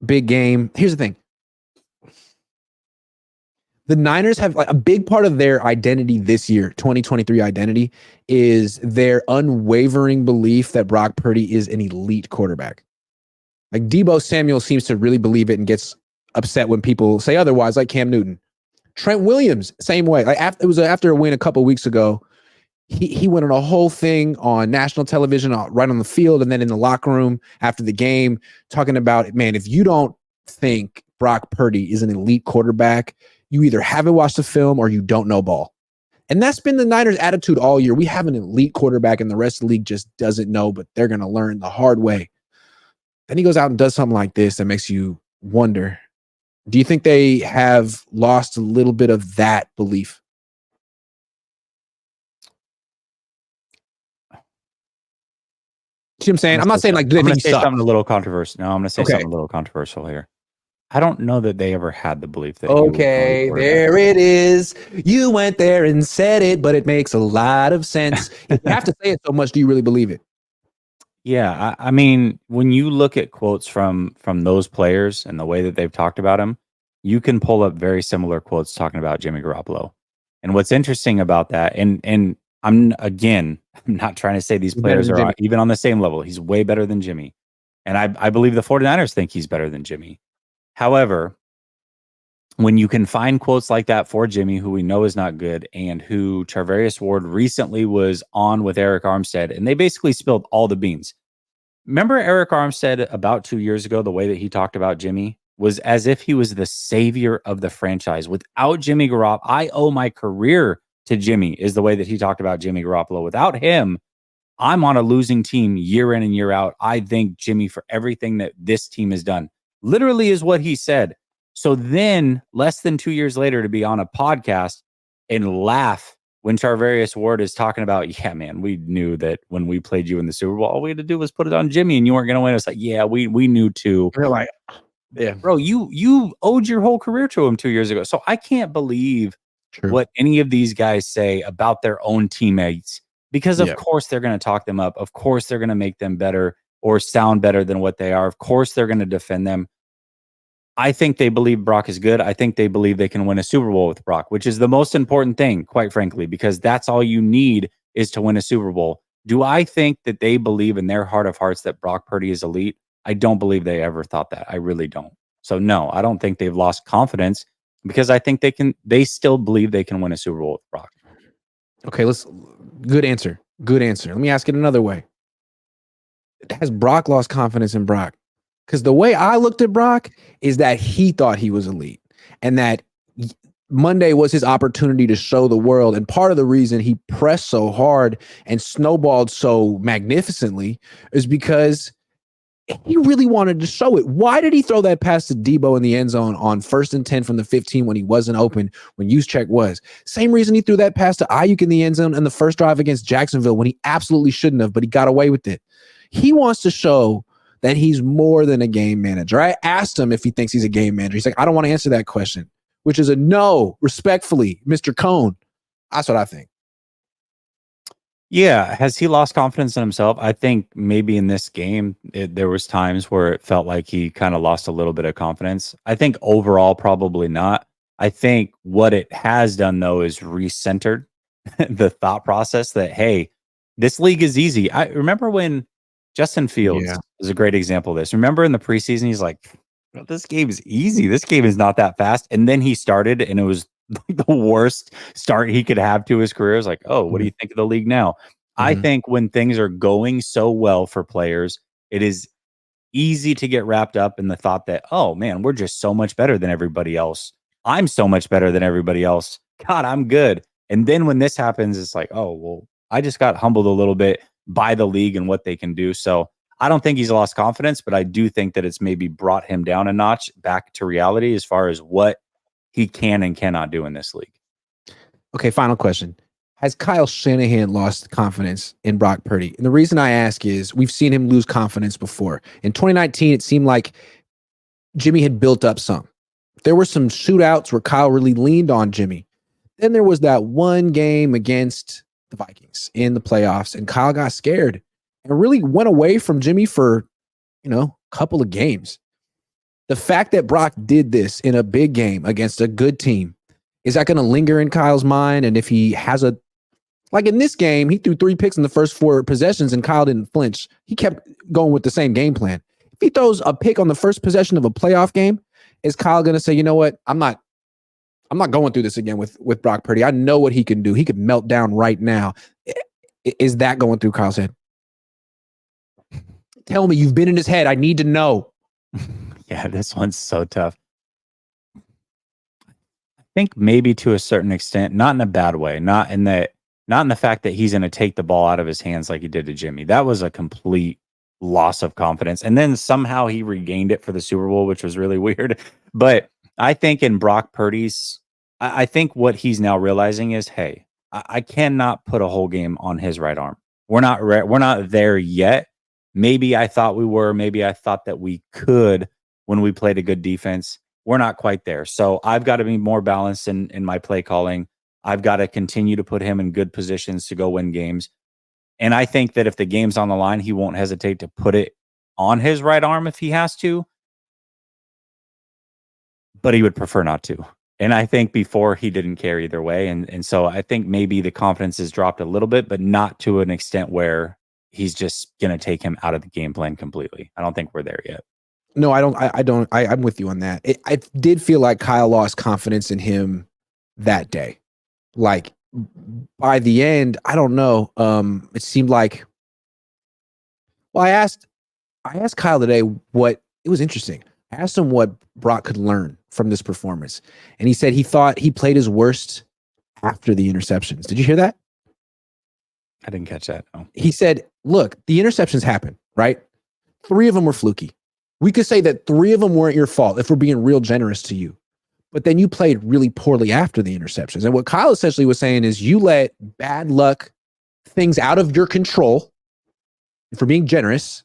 big game. Here's the thing. The Niners have like a big part of their identity this year, 2023 identity, is their unwavering belief that Brock Purdy is an elite quarterback. Like Deebo Samuel seems to really believe it and gets upset when people say otherwise, like Cam Newton. Trent Williams, same way. Like it was after a win a couple of weeks ago. He went on a whole thing on national television, right on the field, and then in the locker room after the game, talking about, man, if you don't think Brock Purdy is an elite quarterback, you either haven't watched the film or you don't know ball. And that's been the Niners' attitude all year. We have an elite quarterback and the rest of the league just doesn't know, but they're going to learn the hard way. Then he goes out and does something like this that makes you wonder, do you think they have lost a little bit of that belief? See what I'm saying? I'm not saying like, do they think he sucks? Something a little controversial. No, I'm going to say something a little controversial here. I don't know that they ever had the belief that. Okay, there it is. You went there and said it, but it makes a lot of sense. If you have to say it so much, do you really believe it? Yeah, I mean, when you look at quotes from those players and the way that they've talked about him, you can pull up very similar quotes talking about Jimmy Garoppolo. And what's interesting about that, and I'm not trying to say these players are even on the same level. He's way better than Jimmy. And I believe the 49ers think he's better than Jimmy. However, when you can find quotes like that for Jimmy, who we know is not good, and who Charvarius Ward recently was on with Eric Armstead, and they basically spilled all the beans. Remember Eric Armstead about 2 years ago, the way that he talked about Jimmy was as if he was the savior of the franchise. Without Jimmy Garoppolo, I owe my career to Jimmy, is the way that he talked about Jimmy Garoppolo. Without him, I'm on a losing team year in and year out. I thank Jimmy for everything that this team has done. Literally is what he said. So then less than 2 years later to be on a podcast and laugh when Charvarius Ward is talking about, yeah, man, we knew that when we played you in the Super Bowl, all we had to do was put it on Jimmy and you weren't going to win. It's like, yeah, we knew too. You're like, yeah, bro, you owed your whole career to him 2 years ago. So I can't believe what any of these guys say about their own teammates, because of course they're going to talk them up. Of course they're going to make them better or sound better than what they are. Of course they're going to defend them. I think they believe Brock is good. I think they believe they can win a Super Bowl with Brock, which is the most important thing, quite frankly, because that's all you need is to win a Super Bowl. Do I think that they believe in their heart of hearts that Brock Purdy is elite? I don't believe they ever thought that. I really don't. So no, I don't think they've lost confidence, because I think they still believe they can win a Super Bowl with Brock. Okay, good answer. Good answer. Let me ask it another way. Has Brock lost confidence in Brock? Because the way I looked at Brock is that he thought he was elite and that Monday was his opportunity to show the world. And part of the reason he pressed so hard and snowballed so magnificently is because he really wanted to show it. Why did he throw that pass to Deebo in the end zone on 1st and 10 from the 15 when he wasn't open, when Juszczyk was? Same reason he threw that pass to Ayuk in the end zone in the first drive against Jacksonville when he absolutely shouldn't have, but he got away with it. He wants to show that he's more than a game manager. I asked him if he thinks he's a game manager. He's like, I don't want to answer that question, which is a no, respectfully, Mr. Cohn. That's what I think. Yeah. Has he lost confidence in himself? I think maybe in this game, there was times where it felt like he kind of lost a little bit of confidence. I think overall, probably not. I think what it has done, though, is recentered the thought process that, hey, this league is easy. I remember when Justin Fields is a great example of this. Remember in the preseason, he's like, this game is easy. This game is not that fast. And then he started, and it was like the worst start he could have to his career. It was like, oh, what do you think of the league now? I think when things are going so well for players, it is easy to get wrapped up in the thought that, oh, man, we're just so much better than everybody else. I'm so much better than everybody else. God, I'm good. And then when this happens, it's like, oh, well, I just got humbled a little bit by the league and what they can do. So I don't think he's lost confidence, but I do think that it's maybe brought him down a notch back to reality as far as what he can and cannot do in this league. Okay, final question. Has Kyle Shanahan lost confidence in Brock Purdy? And the reason I ask is we've seen him lose confidence before. In 2019, it seemed like Jimmy had built up some. There were some shootouts where Kyle really leaned on Jimmy. Then there was that one game against the Vikings in the playoffs, and Kyle got scared and really went away from Jimmy for, a couple of games. The fact that Brock did this in a big game against a good team, is that going to linger in Kyle's mind? And if he has like in this game, he threw 3 picks in the first 4 possessions and Kyle didn't flinch. He kept going with the same game plan. If he throws a pick on the first possession of a playoff game, is Kyle going to say, you know what? I'm not going through this again with Brock Purdy. I know what he can do. He could melt down right now. Is that going through Kyle's head? Tell me, you've been in his head. I need to know. Yeah, this one's so tough. I think maybe to a certain extent, not in a bad way, not in the fact that he's going to take the ball out of his hands like he did to Jimmy. That was a complete loss of confidence. And then somehow he regained it for the Super Bowl, which was really weird. But I think in Brock Purdy's, I think what he's now realizing is, hey, I cannot put a whole game on his right arm. We're not there yet. Maybe I thought we were. Maybe I thought that we could when we played a good defense. We're not quite there. So I've got to be more balanced in my play calling. I've got to continue to put him in good positions to go win games. And I think that if the game's on the line, he won't hesitate to put it on his right arm if he has to. But he would prefer not to. And I think before he didn't care either way. And so I think maybe the confidence has dropped a little bit, but not to an extent where he's just going to take him out of the game plan completely. I don't think we're there yet. No, I don't. I'm with you on that. I did feel like Kyle lost confidence in him that day. Like by the end, I don't know. It seemed like, well, I asked Kyle today what, it was interesting. I asked him what Brock could learn from this performance. And he said he thought he played his worst after the interceptions. Did you hear that? I didn't catch that. No. He said, look, the interceptions happen, right? 3 of them were fluky. We could say that 3 of them weren't your fault if we're being real generous to you. But then you played really poorly after the interceptions. And what Kyle essentially was saying is you let bad luck, things out of your control, for being generous,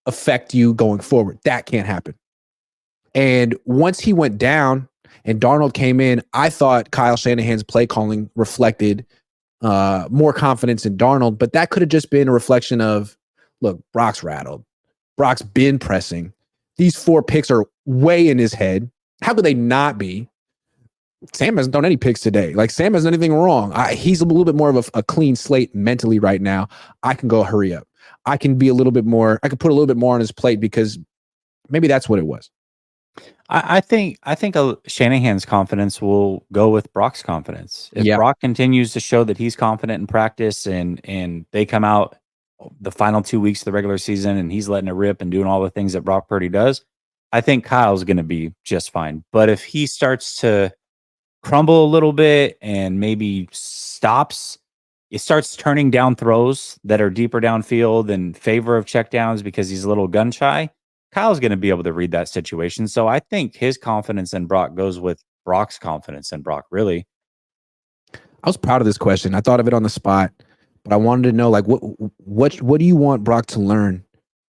affect you going forward. That can't happen. And once he went down and Darnold came in, I thought Kyle Shanahan's play calling reflected more confidence in Darnold, but that could have just been a reflection of, look, Brock's rattled. Brock's been pressing. These 4 picks are way in his head. How could they not be? Sam hasn't done any picks today. Like, Sam hasn't done anything wrong. He's a little bit more of a clean slate mentally right now. I can go hurry up. I can be a little bit more, I can put a little bit more on his plate because maybe that's what it was. I think Shanahan's confidence will go with Brock's confidence. If Brock continues to show that he's confident in practice and they come out the final 2 weeks of the regular season and he's letting it rip and doing all the things that Brock Purdy does, I think Kyle's going to be just fine. But if he starts to crumble a little bit and maybe starts turning down throws that are deeper downfield in favor of checkdowns because he's a little gun shy, Kyle's going to be able to read that situation. So I think his confidence in Brock goes with Brock's confidence in Brock, really. I was proud of this question. I thought of it on the spot, but I wanted to know, like, what do you want Brock to learn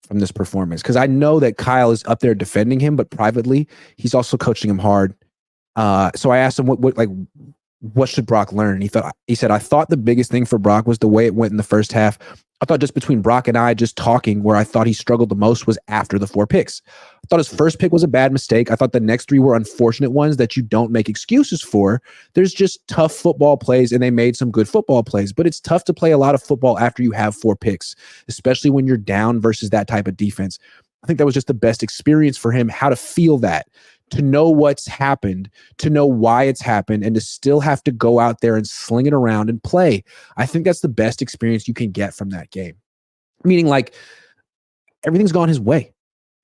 from this performance? Because I know that Kyle is up there defending him, but privately, he's also coaching him hard. So I asked him, what should Brock learn? He said, I thought the biggest thing for Brock was the way it went in the first half. I thought just between Brock and I just talking, where I thought he struggled the most was after the 4 picks. I thought his first pick was a bad mistake. I thought the next 3 were unfortunate ones that you don't make excuses for. There's just tough football plays, and they made some good football plays. But it's tough to play a lot of football after you have 4 picks, especially when you're down versus that type of defense. I think that was just the best experience for him, how to feel that, to know what's happened, to know why it's happened, and to still have to go out there and sling it around and play. I think that's the best experience you can get from that game. Meaning, like, everything's gone his way.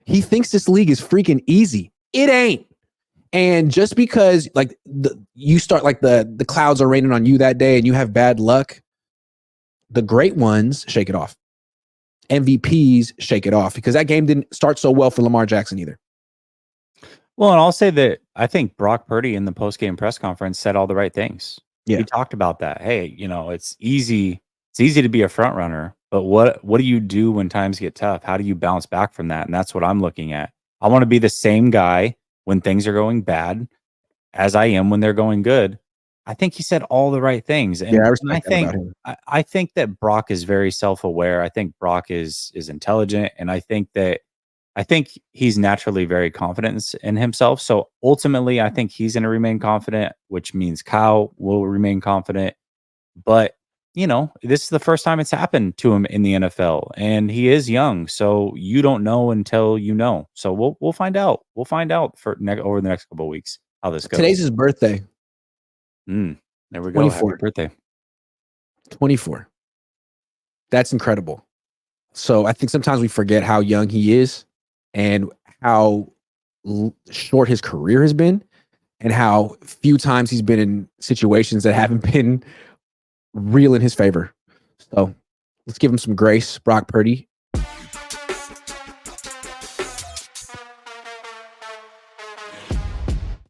He thinks this league is freaking easy. It ain't. And just because, like, you start, like, the clouds are raining on you that day and you have bad luck, the great ones shake it off. MVPs shake it off, because that game didn't start so well for Lamar Jackson either. Well, and I'll say that I think Brock Purdy in the post-game press conference said all the right things. Yeah. He talked about that. Hey, it's easy to be a front runner, but what do you do when times get tough? How do you bounce back from that? And that's what I'm looking at. I want to be the same guy when things are going bad as I am when they're going good. I think he said all the right things. And, I think that Brock is very self-aware. I think Brock is intelligent, and I think that I think he's naturally very confident in himself. So ultimately, I think he's going to remain confident, which means Kyle will remain confident. But, this is the first time it's happened to him in the NFL, and he is young. So you don't know until you know. So we'll find out. We'll find out over the next couple of weeks how this goes. Today's his birthday. There we go. 24. Happy birthday. 24. That's incredible. So I think sometimes we forget how young he is and how short his career has been and how few times he's been in situations that haven't been real in his favor. So let's give him some grace, Brock Purdy.